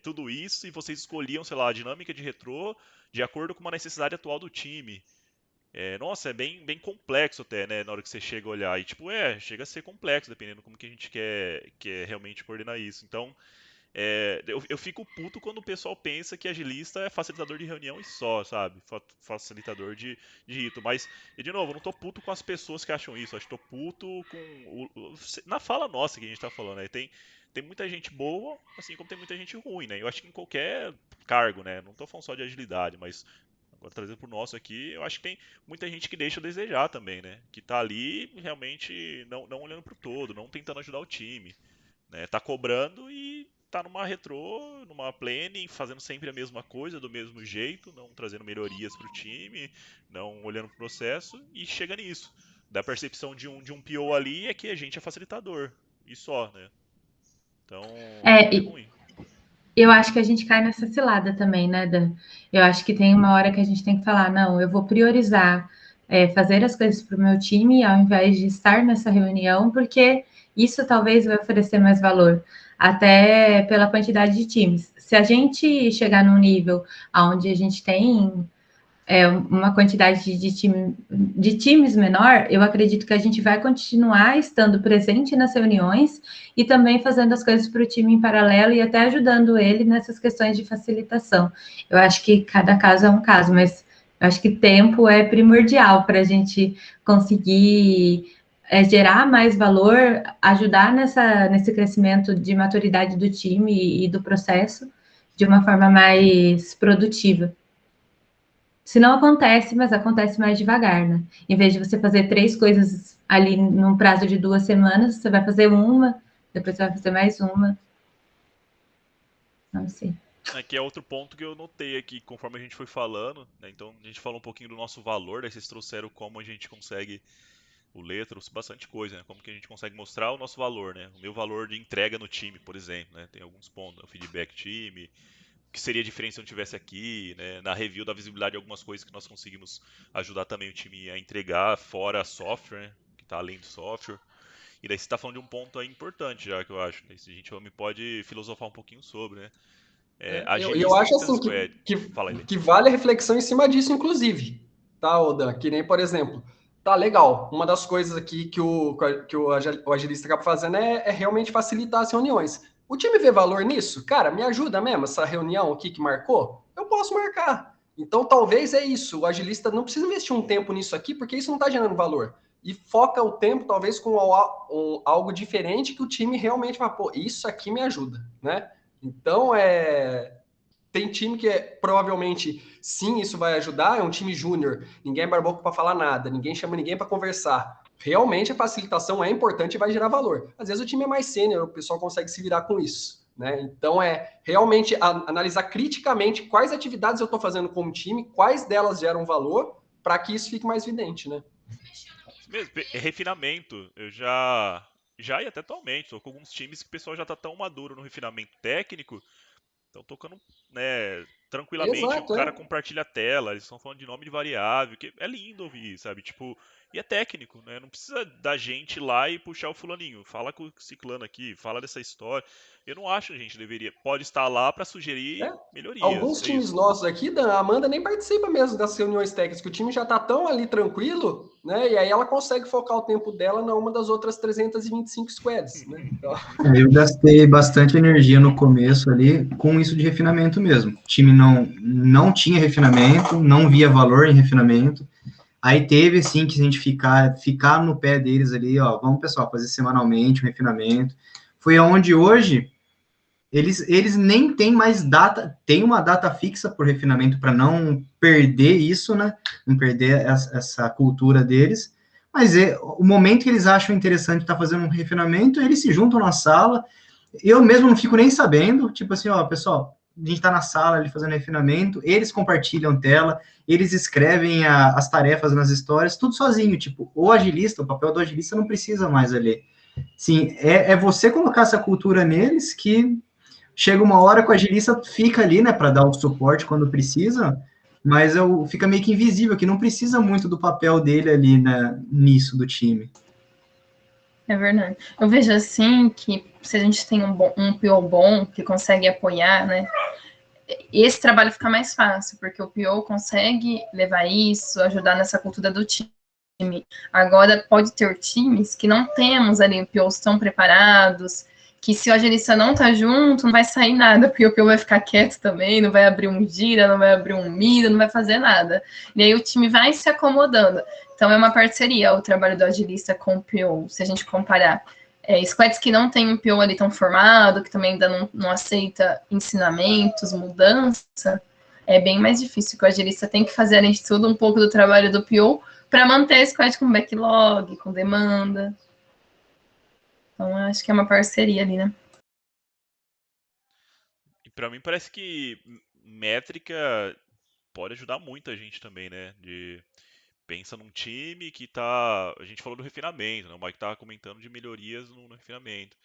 tudo isso e vocês escolhiam, sei lá, a dinâmica de retrô de acordo com uma necessidade atual do time. Nossa, é bem complexo até, né, na hora que você chega a olhar. E, tipo, chega a ser complexo, dependendo como que a gente quer realmente coordenar isso. Então, eu fico puto quando o pessoal pensa que agilista é facilitador de reunião e só, sabe? Facilitador de rito. Mas, e de novo, eu não tô puto com as pessoas que acham isso. Eu acho que tô puto na fala nossa que a gente tá falando, né? Tem muita gente boa, assim como tem muita gente ruim, né? Eu acho que em qualquer cargo, né? Não tô falando só de agilidade, mas agora trazendo pro nosso aqui, eu acho que tem muita gente que deixa a desejar também, né? Que tá ali realmente não olhando pro todo, não tentando ajudar o time, né? Tá cobrando e tá numa retrô, numa planning, fazendo sempre a mesma coisa, do mesmo jeito, não trazendo melhorias pro time, não olhando pro processo e chega nisso. Da percepção de um PO ali é que a gente é facilitador, e só, né? Então, é E ruim. eu acho que a gente cai nessa cilada também, né, Dan? Eu acho que tem uma hora que a gente tem que falar, não, eu vou priorizar fazer as coisas para o meu time ao invés de estar nessa reunião, porque isso talvez vai oferecer mais valor, até pela quantidade de times. Se a gente chegar num nível onde a gente tem uma quantidade de times menor, eu acredito que a gente vai continuar estando presente nas reuniões e também fazendo as coisas para o time em paralelo e até ajudando ele nessas questões de facilitação. Eu acho que cada caso é um caso, mas eu acho que tempo é primordial para a gente conseguir gerar mais valor, ajudar nesse crescimento de maturidade do time e do processo de uma forma mais produtiva. Se não acontece, mas acontece mais devagar, né? Em vez de você fazer 3 coisas ali num prazo de 2 semanas, você vai fazer uma, depois você vai fazer mais uma. Não sei. Aqui é outro ponto que eu notei aqui, conforme a gente foi falando, né? Então a gente falou um pouquinho do nosso valor, daí vocês trouxeram como a gente consegue, o Lê trouxe bastante coisa, né? Como que a gente consegue mostrar o nosso valor, né? O meu valor de entrega no time, por exemplo, né? Tem alguns pontos, o feedback time, o que seria diferente se eu não estivesse aqui, né? Na review da visibilidade, algumas coisas que nós conseguimos ajudar também o time a entregar, fora software, né? Que está além do software. E daí você está falando de um ponto aí importante já, que eu acho, né? Se a gente pode filosofar um pouquinho sobre, né? Eu Agilista acho Instance assim Squad. Fala aí. que vale a reflexão em cima disso, inclusive, tá, Odan? Que nem, por exemplo, tá legal. Uma das coisas aqui que o agilista acaba fazendo é realmente facilitar as reuniões. O time vê valor nisso? Cara, me ajuda mesmo essa reunião aqui que marcou? Eu posso marcar. Então, talvez é isso. O agilista não precisa investir um tempo nisso aqui, porque isso não está gerando valor. E foca o tempo, talvez, com algo diferente que o time realmente vai, pô, isso aqui me ajuda, né? Então, tem time que provavelmente sim, isso vai ajudar. É um time júnior, ninguém é barboco para falar nada, ninguém chama ninguém para conversar. Realmente a facilitação é importante e vai gerar valor. Às vezes o time é mais sênior, o pessoal consegue se virar com isso. Né? Então é realmente analisar criticamente quais atividades eu estou fazendo com o time, quais delas geram valor, para que isso fique mais evidente. Né? Isso mesmo, refinamento. Eu já e até atualmente, tô com alguns times que o pessoal já tá tão maduro no refinamento técnico, estão tocando, né, tranquilamente, o Exato, cara compartilha a tela, eles estão falando de nome de variável, que é lindo ouvir, sabe? Tipo, E é técnico, né? Não precisa da gente ir lá e puxar o fulaninho. Fala com o ciclano aqui, fala dessa história. Eu não acho que a gente deveria. Pode estar lá para sugerir melhorias. Alguns É times isso. nossos aqui, a Amanda nem participa mesmo das reuniões técnicas, que o time já tá tão ali tranquilo, né? E aí ela consegue focar o tempo dela numa das outras 325 squads, né? Então... Eu gastei bastante energia no começo ali com isso de refinamento mesmo. O time não tinha refinamento, não via valor em refinamento. Aí teve, sim, que a gente ficar no pé deles ali, ó, vamos, pessoal, fazer semanalmente um refinamento. Foi aonde hoje eles nem têm mais data, tem uma data fixa por refinamento para não perder isso, né? Não perder essa cultura deles. Mas o momento que eles acham interessante estar fazendo um refinamento, eles se juntam na sala. Eu mesmo não fico nem sabendo, tipo assim, ó, pessoal, a gente está na sala ali fazendo refinamento, eles compartilham tela, eles escrevem as tarefas nas histórias, tudo sozinho, tipo, o agilista, o papel do agilista não precisa mais ali. Sim, é você colocar essa cultura neles que chega uma hora que o agilista fica ali, né, para dar o suporte quando precisa, mas fica meio que invisível, que não precisa muito do papel dele ali, né, nisso do time. É verdade. Eu vejo assim que se a gente tem um PO bom que consegue apoiar, né, esse trabalho fica mais fácil, porque o PO consegue levar isso, ajudar nessa cultura do time. Agora, pode ter times que não temos ali POs tão preparados, que se o agilista não tá junto, não vai sair nada, porque o PO vai ficar quieto também, não vai abrir um gira, não vai abrir um mira, não vai fazer nada. E aí o time vai se acomodando. Então é uma parceria o trabalho do agilista com o PO, se a gente comparar. Squads que não tem um PO ali tão formado, que também ainda não aceita ensinamentos, mudança, é bem mais difícil, que o agilista tem que fazer, além de tudo, um pouco do trabalho do PO para manter a squad com backlog, com demanda. Então, acho que é uma parceria ali, né? E para mim parece que métrica pode ajudar muito a gente também, né? Pensa num time que tá. A gente falou do refinamento, né? O Mike estava comentando de melhorias no refinamento.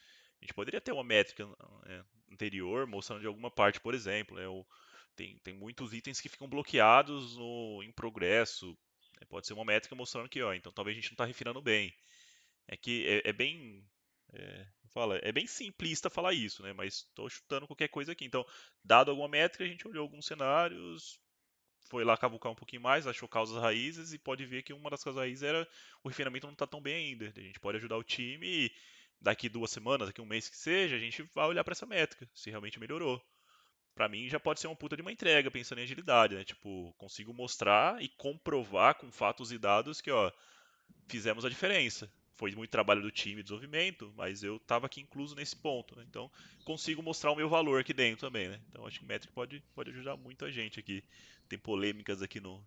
A gente poderia ter uma métrica anterior mostrando de alguma parte, por exemplo, né? Tem muitos itens que ficam bloqueados em progresso. Pode ser uma métrica mostrando que, ó, então talvez a gente não está refinando bem. É que é bem. É bem simplista falar isso, né? Mas estou chutando qualquer coisa aqui. Então, dado alguma métrica, a gente olhou alguns cenários, foi lá cavucar um pouquinho mais, achou causas raízes e pode ver que uma das causas raízes era o refinamento não está tão bem ainda. A gente pode ajudar o time e daqui 2 semanas, daqui um mês que seja, a gente vai olhar para essa métrica, se realmente melhorou. Para mim já pode ser uma puta de uma entrega, pensando em agilidade, né? Tipo, consigo mostrar e comprovar com fatos e dados que, ó, fizemos a diferença. Foi muito trabalho do time de desenvolvimento, mas eu estava aqui incluso nesse ponto, né? Então, consigo mostrar o meu valor aqui dentro também, né? Então, acho que o Metric pode ajudar muito a gente aqui. Tem polêmicas aqui no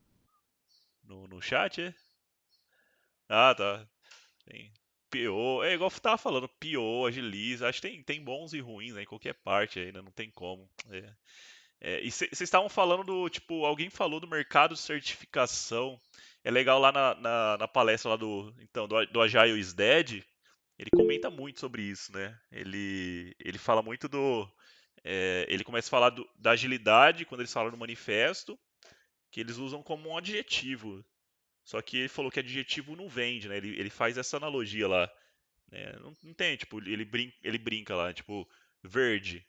chat, é? Ah, tá. Tem PO, é igual eu tava falando, PO, agiliza, acho que tem bons e ruins, né, em qualquer parte aí, né, não tem como. E vocês estavam falando tipo, alguém falou do mercado de certificação. É legal lá na palestra lá do Agile is Dead, ele comenta muito sobre isso, né? Ele fala muito ele começa a falar da agilidade quando eles falam do manifesto, que eles usam como um adjetivo. Só que ele falou que adjetivo não vende, né? Ele faz essa analogia lá. Né? Não tem, tipo, ele brinca lá, tipo, verde.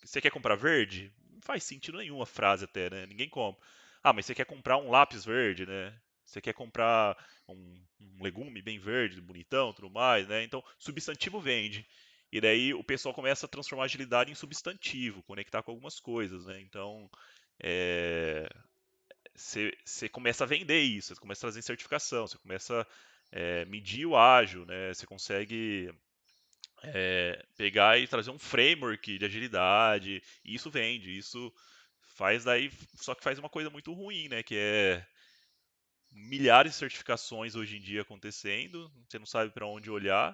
Você quer comprar verde? Não faz sentido nenhum a frase até, né? Ninguém compra. Ah, mas você quer comprar um lápis verde, né? Você quer comprar um legume bem verde, bonitão, tudo mais, né? Então, substantivo vende. E daí o pessoal começa a transformar agilidade em substantivo, conectar com algumas coisas, né? Então, você começa a vender isso, você começa a trazer certificação, você começa a medir o ágil, né? Você consegue pegar e trazer um framework de agilidade, e isso vende, isso faz daí, só que faz uma coisa muito ruim, né? Que é milhares de certificações hoje em dia acontecendo, você não sabe para onde olhar,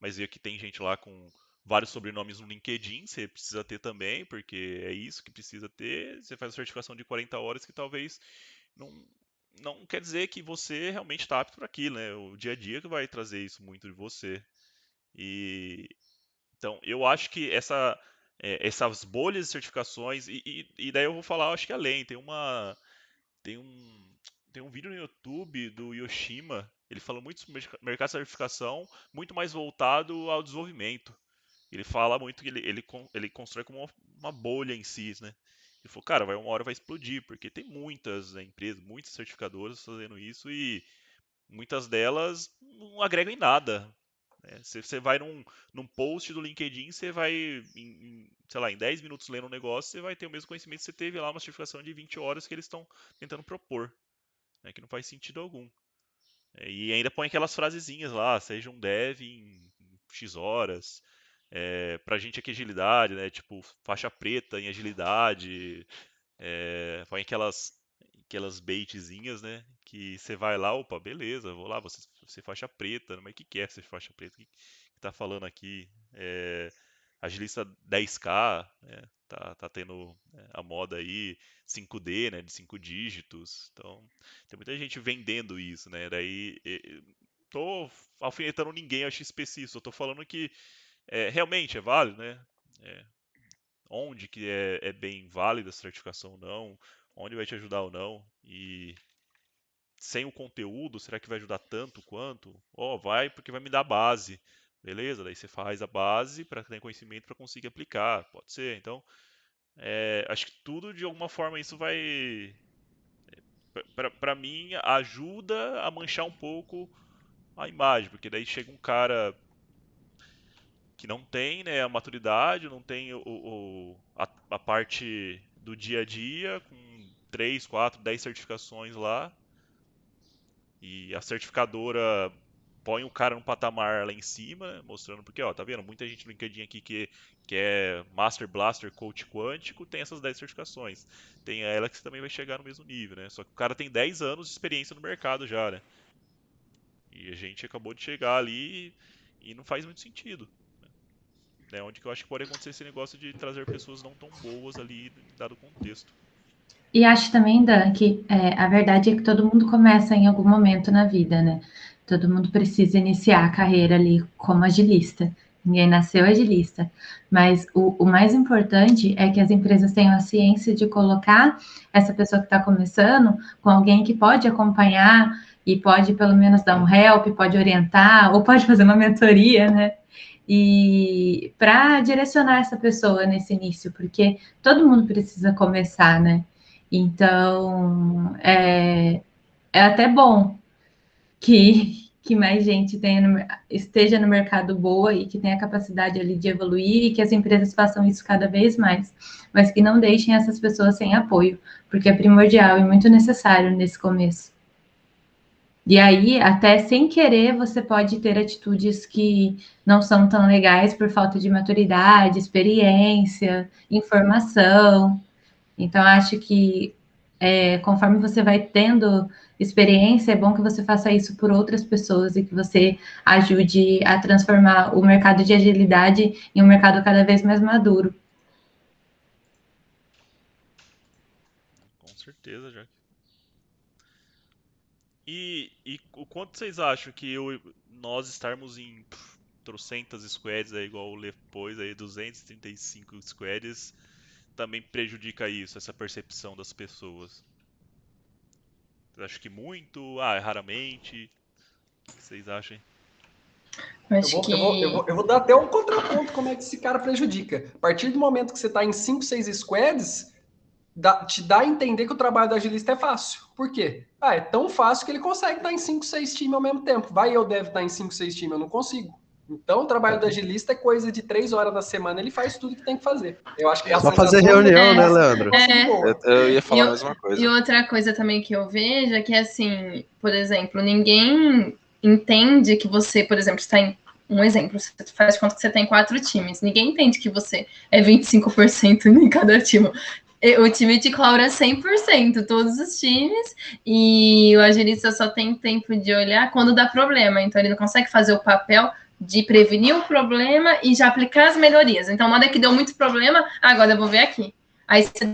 mas vê que tem gente lá com vários sobrenomes no LinkedIn, você precisa ter também, porque é isso que precisa ter. Você faz a certificação de 40 horas que talvez não quer dizer que você realmente está apto para aquilo, né? O dia a dia que vai trazer isso muito de você. E então, eu acho que essas bolhas de certificações, e daí eu vou falar, acho que além, tem um vídeo no YouTube do Yoshima, Ele fala muito sobre mercado de certificação, muito mais voltado ao desenvolvimento. Ele fala muito que ele constrói como uma bolha em si, né? Ele falou, cara, uma hora vai explodir, porque tem muitas empresas, muitas certificadoras fazendo isso e muitas delas não agregam em nada. Né? Você vai num post do LinkedIn, você vai, sei lá, em 10 minutos lendo um negócio, você vai ter o mesmo conhecimento que você teve lá uma certificação de 20 horas que eles estão tentando propor, né? Que não faz sentido algum. E ainda põe aquelas frasezinhas lá, seja um dev em X horas. Pra gente aqui agilidade, né? Tipo, faixa preta em agilidade. Põe aquelas baitzinhas, né? Que você vai lá, opa, beleza, vou lá, você faixa preta, mas o que é ser faixa preta? O que tá falando aqui? Agilista 10K, né? Tá tendo a moda aí 5D, né? De 5 dígitos. Então, tem muita gente vendendo isso, né? Daí, tô alfinetando ninguém, acho específico. Eu tô falando que realmente é válido, né? É, onde que é bem válida a certificação ou não, onde vai te ajudar ou não, e sem o conteúdo, será que vai ajudar tanto quanto? Vai porque vai me dar base, beleza? Daí você faz a base para ter conhecimento para conseguir aplicar, pode ser. Então, acho que tudo de alguma forma isso vai, para mim, ajuda a manchar um pouco a imagem, porque daí chega um cara que não tem, né, a maturidade, não tem a parte do dia a dia, com 3, 4, 10 certificações lá, e a certificadora põe o cara num patamar lá em cima, mostrando, porque, ó, tá vendo, muita gente no LinkedIn aqui que é Master Blaster Coach Quântico, tem essas 10 certificações. Tem ela que também vai chegar no mesmo nível, né, só que o cara tem 10 anos de experiência no mercado já, né, e a gente acabou de chegar ali e não faz muito sentido. Né, onde que eu acho que pode acontecer esse negócio de trazer pessoas não tão boas ali em dado contexto. E acho também, Dan, que a verdade é que todo mundo começa em algum momento na vida, né? Todo mundo precisa iniciar a carreira ali como agilista. Ninguém nasceu agilista. Mas o mais importante é que as empresas tenham a ciência de colocar essa pessoa que está começando com alguém que pode acompanhar e pode pelo menos dar um help, pode orientar, ou pode fazer uma mentoria, né? E para direcionar essa pessoa nesse início, porque todo mundo precisa começar, né? Então, é até bom que mais gente esteja no mercado boa e que tenha a capacidade ali de evoluir e que as empresas façam isso cada vez mais, mas que não deixem essas pessoas sem apoio, porque é primordial e muito necessário nesse começo. E aí, até sem querer, você pode ter atitudes que não são tão legais por falta de maturidade, experiência, informação. Então, acho que conforme você vai tendo experiência, é bom que você faça isso por outras pessoas e que você ajude a transformar o mercado de agilidade em um mercado cada vez mais maduro. Com certeza, Jack. E o quanto vocês acham que nós estarmos em trocentas squads, igual depois, 235 squads, também prejudica isso, essa percepção das pessoas? Vocês acham que muito? Raramente? O que vocês acham? Eu vou dar até um contraponto como é que esse cara prejudica. A partir do momento que você está em 5, 6 squads, te dá a entender que o trabalho do agilista é fácil. Por quê? É tão fácil que ele consegue estar em 5, 6 times ao mesmo tempo. Eu devo estar em 5, 6 times, eu não consigo. Então, o trabalho do agilista é coisa de 3 horas da semana, ele faz tudo que tem que fazer. Eu acho que só fazer reunião, né, Leandro? Eu ia falar a mesma coisa. E outra coisa também que eu vejo é que, assim, por exemplo, ninguém entende que você, por exemplo, está em um exemplo, você faz de conta que você tem 4 times. Ninguém entende que você é 25% em cada time. O time de Cloud é 100%, todos os times, e o agilista só tem tempo de olhar quando dá problema. Então, ele não consegue fazer o papel de prevenir o problema e já aplicar as melhorias. Então, na hora que deu muito problema, agora eu vou ver aqui. Aí você...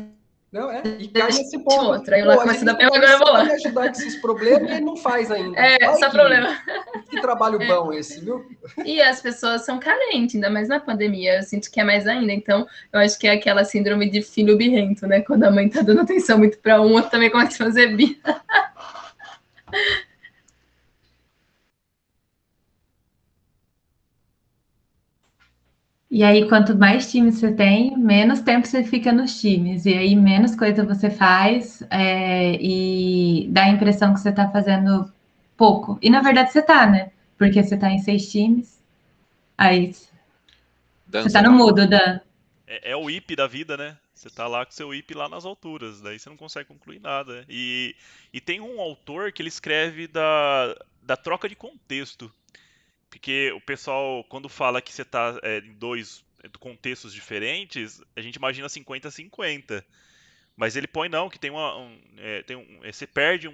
Não, e cai nesse ponto. Outra. Aí lá começa a dar problema, agora eu vou lá. Ele ajudar com esses problemas e ele não faz ainda. Só problema. Que trabalho bom esse, viu? E as pessoas são carentes, ainda mais na pandemia. Eu sinto que é mais ainda. Então, eu acho que é aquela síndrome de filho birrento, né? Quando a mãe tá dando atenção muito para um, outro também começa a fazer birra. E aí, quanto mais times você tem, menos tempo você fica nos times. E aí, menos coisa você faz e dá a impressão que você está fazendo pouco. E, na verdade, você está, né? Porque você está em 6 times. Aí, você está no mudo, Dan. É o IP da vida, né? Você tá lá com seu IP lá nas alturas, daí você não consegue concluir nada. E tem um autor que ele escreve da troca de contexto. Porque o pessoal, quando fala que você tá em dois contextos diferentes, a gente imagina 50-50. Mas ele põe não, que tem você perde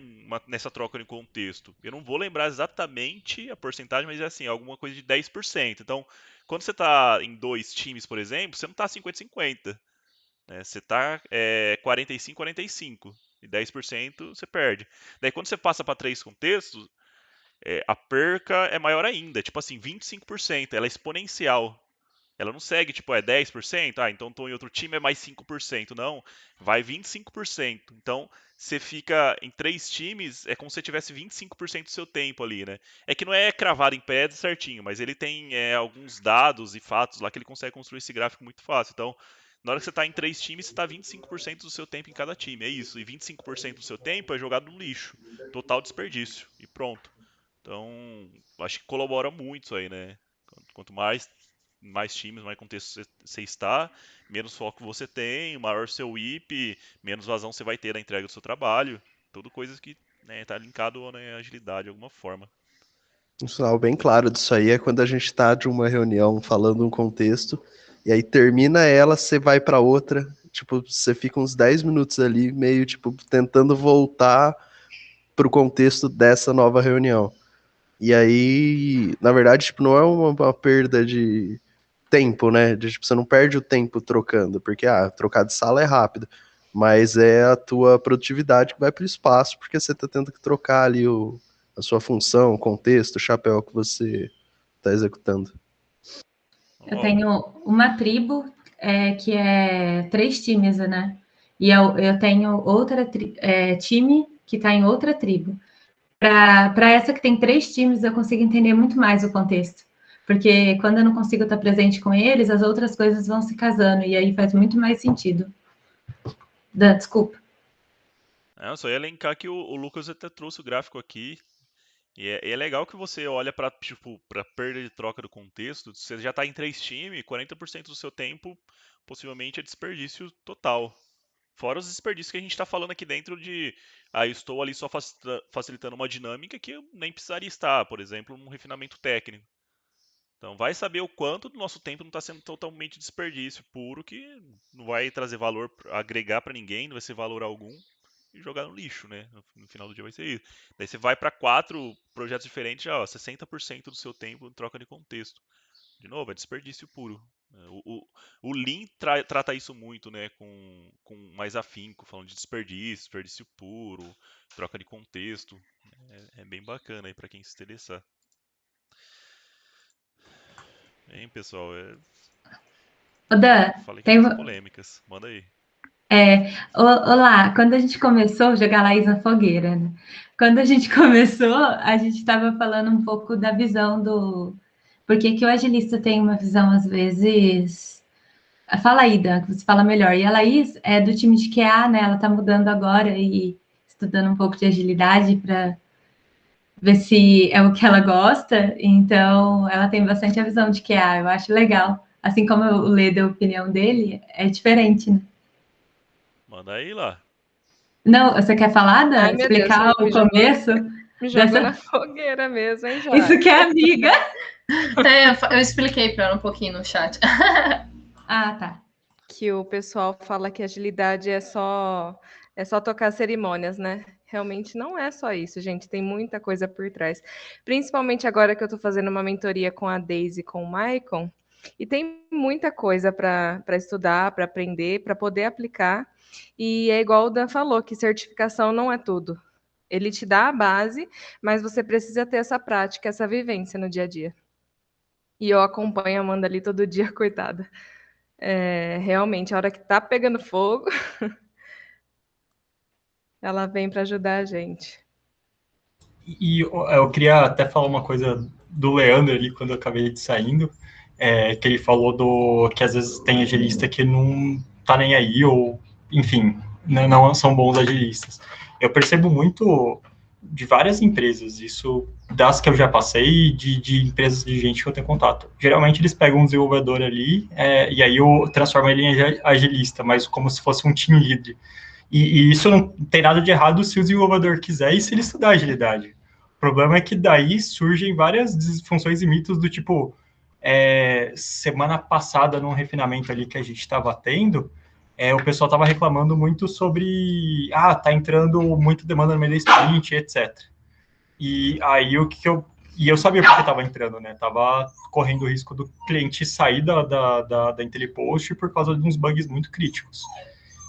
nessa troca de contexto. Eu não vou lembrar exatamente a porcentagem, mas é assim, alguma coisa de 10%. Então, quando você está em 2 times, por exemplo, você não está 50-50. Né? Você está 45-45. E 10% você perde. Daí, quando você passa para 3 contextos, a perca é maior ainda. Tipo assim, 25%. Ela é exponencial. Ela não segue, tipo, 10%, então tô em outro time é mais 5%. Não, vai 25%. Então, você fica em 3 times, é como se você tivesse 25% do seu tempo ali, né? É que não é cravado em pedra certinho, mas ele tem alguns dados e fatos lá que ele consegue construir esse gráfico muito fácil. Então, na hora que você está em 3 times, você está 25% do seu tempo em cada time. É isso. E 25% do seu tempo é jogado no lixo. Total desperdício. E pronto. Então, acho que colabora muito isso aí, né? Quanto mais times, mais contexto você está, menos foco você tem, maior seu IP, menos vazão você vai ter na entrega do seu trabalho. Tudo coisas que tá linkado à agilidade de alguma forma. Um sinal bem claro disso aí é quando a gente está de uma reunião falando um contexto, e aí termina ela, você vai para outra, tipo, você fica uns 10 minutos ali, meio, tipo, tentando voltar pro contexto dessa nova reunião. E aí, na verdade, tipo, não é uma perda de tempo, né? Tipo, você não perde o tempo trocando, porque trocar de sala é rápido, mas é a tua produtividade que vai para o espaço, porque você tá tendo que trocar ali a sua função, o contexto, o chapéu que você está executando. Eu tenho uma tribo que é 3 times, né? E eu tenho outra time que está em outra tribo. Para essa que tem 3 times, eu consigo entender muito mais o contexto. Porque quando eu não consigo estar presente com eles, as outras coisas vão se casando, e aí faz muito mais sentido. Desculpa. Eu só ia elencar que o Lucas até trouxe o gráfico aqui. E é legal que você olha para perda de troca do contexto. Você já está em 3 times, 40% do seu tempo possivelmente é desperdício total. Fora os desperdícios que a gente está falando aqui dentro de eu estou ali só facilitando uma dinâmica que eu nem precisaria estar, por exemplo, um refinamento técnico. Então vai saber o quanto do nosso tempo não está sendo totalmente desperdício puro, que não vai trazer valor, agregar para ninguém, não vai ser valor algum, e jogar no lixo, né? No final do dia vai ser isso. Daí você vai para 4 projetos diferentes, já 60% do seu tempo em troca de contexto. De novo, é desperdício puro. O Lean trata isso muito, né, com mais afinco, falando de desperdício puro, troca de contexto. É bem bacana aí para quem se interessar. Hein, pessoal? Dan, Falei que tem polêmicas. Manda aí. Olá, quando a gente começou a jogar Laís na fogueira, né? Quando a gente começou, a gente estava falando um pouco da visão do... Por que o agilista tem uma visão, às vezes... Fala aí, Dan, que você fala melhor. E a Laís é do time de QA, né? Ela está mudando agora e estudando um pouco de agilidade para ver se é o que ela gosta. Então, ela tem bastante a visão de QA. Eu acho legal. Assim como o Lê deu a opinião dele, é diferente, né? Manda aí lá. Não, você quer falar, Dan? Ai, meu Explicar Deus, o começo? Me jogou na fogueira mesmo, hein, João? Isso que é amiga. Eu expliquei para ela um pouquinho no chat. Ah, tá. Que o pessoal fala que agilidade é só tocar cerimônias, né? Realmente não é só isso, gente. Tem muita coisa por trás. Principalmente agora que eu estou fazendo uma mentoria com a Daisy e com o Maicon. E tem muita coisa para estudar, para aprender, para poder aplicar. E é igual o Dan falou, que certificação não é tudo. Ele te dá a base, mas você precisa ter essa prática, essa vivência no dia a dia. E eu acompanho a Amanda ali todo dia, coitada. Realmente, a hora que tá pegando fogo, ela vem para ajudar a gente. E eu queria até falar uma coisa do Leandro ali, quando eu acabei de saindo. que ele falou que às vezes tem agilista que não tá nem aí, ou, enfim, não são bons agilistas. Eu percebo muito de várias empresas, isso das que eu já passei, de empresas de gente que eu tenho contato. Geralmente eles pegam um desenvolvedor ali, e aí eu transformo ele em agilista, mas como se fosse um team lead. E isso não tem nada de errado se o desenvolvedor quiser e se ele estudar agilidade. O problema é que daí surgem várias disfunções e mitos do tipo, semana passada, num refinamento ali que a gente estava tendo, o pessoal estava reclamando muito sobre, tá entrando muita demanda no meio da sprint, etc. E aí eu sabia porque estava entrando, né? Tava correndo o risco do cliente sair da IntelliPost por causa de uns bugs muito críticos.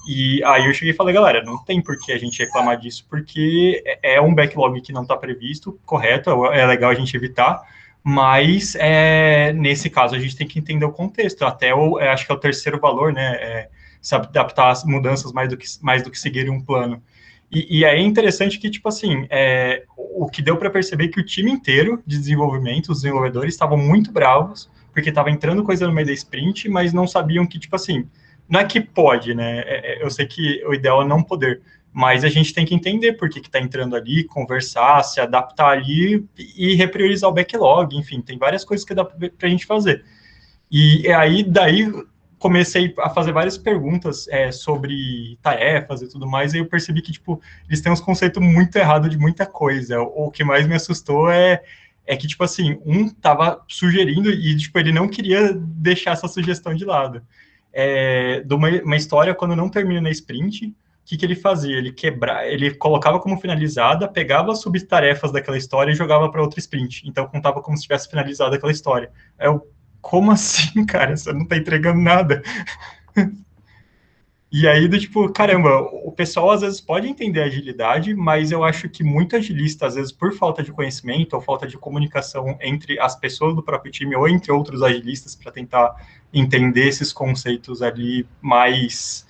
E aí eu cheguei e falei, galera, não tem por que a gente reclamar disso, porque é um backlog que não está previsto, correto, é legal a gente evitar, mas nesse caso a gente tem que entender o contexto, até acho que é o terceiro valor, né, se adaptar às mudanças mais do que seguir um plano. E aí é interessante que, tipo assim, o que deu para perceber é que o time inteiro de desenvolvimento, os desenvolvedores, estavam muito bravos, porque estava entrando coisa no meio da sprint, mas não sabiam que, tipo assim, não é que pode, né? Eu sei que o ideal é não poder, mas a gente tem que entender por que está entrando ali, conversar, se adaptar ali e repriorizar o backlog, enfim, tem várias coisas que dá para a gente fazer. E aí, daí, comecei a fazer várias perguntas sobre tarefas e tudo mais, e eu percebi que, tipo, eles têm uns conceitos muito errados de muita coisa. O que mais me assustou é que, tipo assim, um tava sugerindo e, tipo, ele não queria deixar essa sugestão de lado. De uma história, quando não termina na sprint, o que ele fazia? Ele colocava como finalizada, pegava as subtarefas daquela história e jogava para outra sprint. Então, contava como se tivesse finalizado aquela história. Como assim, cara? Você não tá entregando nada. E aí, tipo, caramba, o pessoal às vezes pode entender agilidade, mas eu acho que muito agilista, às vezes por falta de conhecimento ou falta de comunicação entre as pessoas do próprio time ou entre outros agilistas para tentar entender esses conceitos ali mais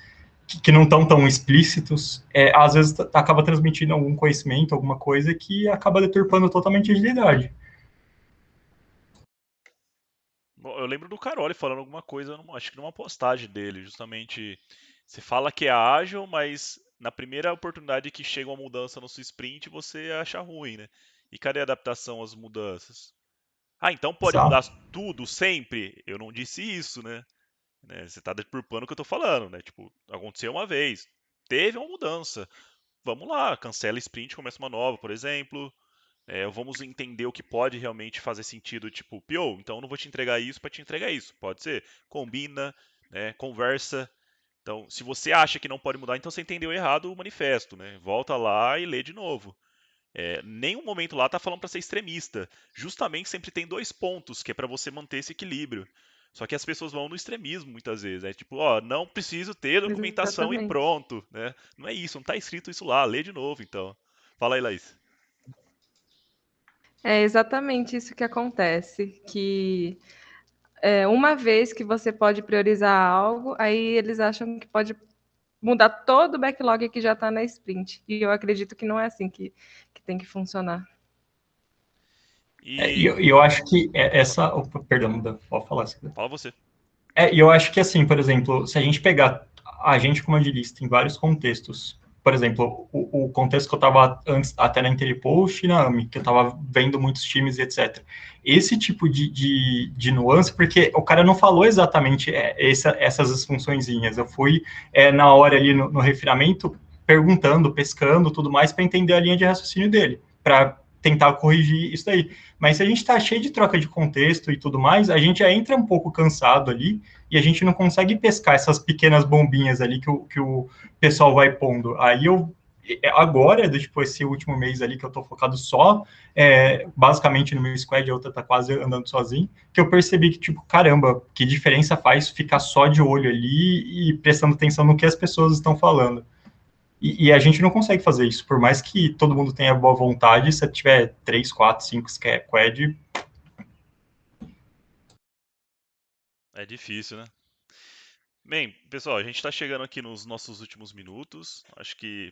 que não estão tão explícitos, às vezes acaba transmitindo algum conhecimento, alguma coisa que acaba deturpando totalmente a agilidade. Bom, eu lembro do Caroli falando alguma coisa, acho que numa postagem dele, justamente. Você fala que é ágil, mas na primeira oportunidade que chega uma mudança no seu sprint, você acha ruim, né? E cadê a adaptação às mudanças? Ah, então pode mudar Exato. tudo sempre? Eu não disse isso, né? Você está deturpando o que eu estou falando, né? Tipo, aconteceu uma vez, teve uma mudança. Vamos lá, cancela sprint, começa uma nova, por exemplo. Vamos entender o que pode realmente fazer sentido, tipo, Pio, então eu não vou te entregar isso para te entregar isso. Pode ser? Combina, né? Conversa. Então, se você acha que não pode mudar, então você entendeu errado o manifesto, né? Volta lá e lê de novo. Nenhum momento lá tá falando para ser extremista. Justamente sempre tem dois pontos, que é para você manter esse equilíbrio. Só que as pessoas vão no extremismo muitas vezes. Tipo, não preciso ter documentação e Exatamente. pronto, né? Não é isso, não tá escrito isso lá, lê de novo então. Fala aí, Laís. É exatamente isso que acontece, que uma vez que você pode priorizar algo, aí eles acham que pode mudar todo o backlog que já está na sprint. E eu acredito que não é assim que tem que funcionar. E E eu acho que essa. Opa, perdão, pode falar. fala você. E eu acho que, assim, por exemplo, se a gente pegar a gente como agilista em vários contextos, por exemplo, o contexto que eu estava antes, até na IntelliPost e na AMI, que eu estava vendo muitos times e etc. Esse tipo de nuance, porque o cara não falou exatamente essas funçõezinhas. Eu fui, na hora ali no refinamento, perguntando, pescando, tudo mais, para entender a linha de raciocínio dele, para tentar corrigir isso daí. Mas se a gente está cheio de troca de contexto e tudo mais, a gente já entra um pouco cansado ali e a gente não consegue pescar essas pequenas bombinhas ali que o pessoal vai pondo. Aí agora, tipo, esse último mês ali que eu tô focado só, basicamente no meu squad, a outra tá quase andando sozinho, que eu percebi que, tipo, caramba, que diferença faz ficar só de olho ali e prestando atenção no que as pessoas estão falando. E a gente não consegue fazer isso, por mais que todo mundo tenha boa vontade, se tiver 3, 4, 5 squad. É difícil, né? Bem, pessoal, a gente está chegando aqui nos nossos últimos minutos. Acho que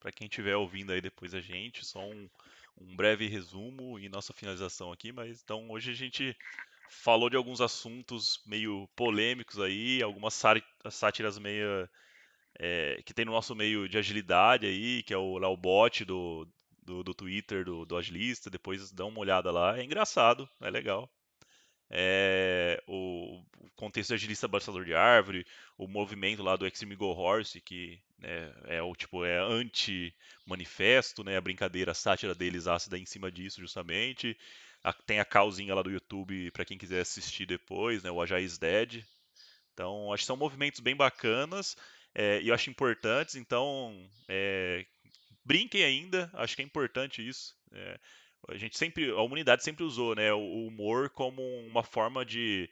para quem estiver ouvindo aí depois a gente, só um breve resumo e nossa finalização aqui. Mas então hoje a gente falou de alguns assuntos meio polêmicos aí, algumas sátiras meio que tem no nosso meio de agilidade aí, que é o Léo Bot do Twitter do Agilista, depois dá uma olhada lá, é engraçado, é legal. O contexto agilista abraçador de árvore, o movimento lá do Extreme Go Horse, que né, é anti-manifesto, né, a brincadeira, a sátira deles ácida em cima disso justamente. Tem a causinha lá do YouTube para quem quiser assistir depois, né, o Agile is Dead. Então, acho que são movimentos bem bacanas e eu acho importantes. Então, brinquem ainda, acho que é importante isso. A humanidade sempre usou, né, o humor como uma forma de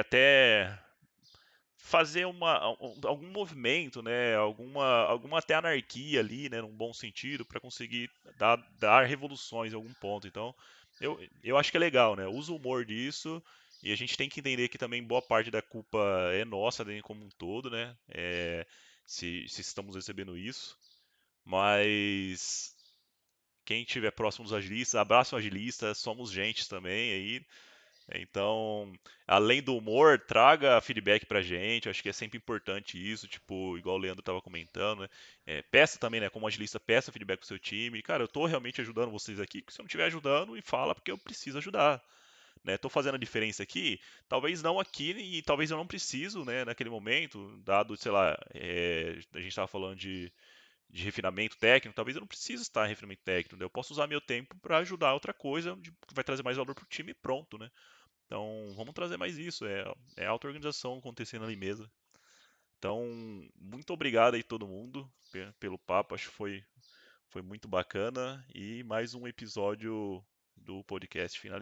até fazer algum movimento, né, alguma até anarquia ali, né, num bom sentido, para conseguir dar revoluções em algum ponto. Então, eu acho que é legal, né, usa o humor disso. E a gente tem que entender que também boa parte da culpa é nossa, né, como um todo, né? Se estamos recebendo isso. Mas quem estiver próximo dos agilistas, abraça o agilista, somos gente também aí. Então, além do humor, traga feedback pra gente. Acho que é sempre importante isso, tipo, igual o Leandro estava comentando, né? Peça também, né? Como agilista, peça feedback pro seu time. Cara, eu tô realmente ajudando vocês aqui, porque se eu não estiver ajudando, e fala porque eu preciso ajudar. Né, tô fazendo a diferença aqui, talvez não aqui e talvez eu não preciso, né, naquele momento, dado, sei lá, a gente estava falando de refinamento técnico, talvez eu não precise estar em refinamento técnico, né? Eu posso usar meu tempo para ajudar outra coisa que vai trazer mais valor para o time e pronto, né? Então, vamos trazer mais isso, é auto-organização acontecendo ali mesmo. Então, muito obrigado aí todo mundo pelo papo, acho que foi muito bacana e mais um episódio do podcast finalizado.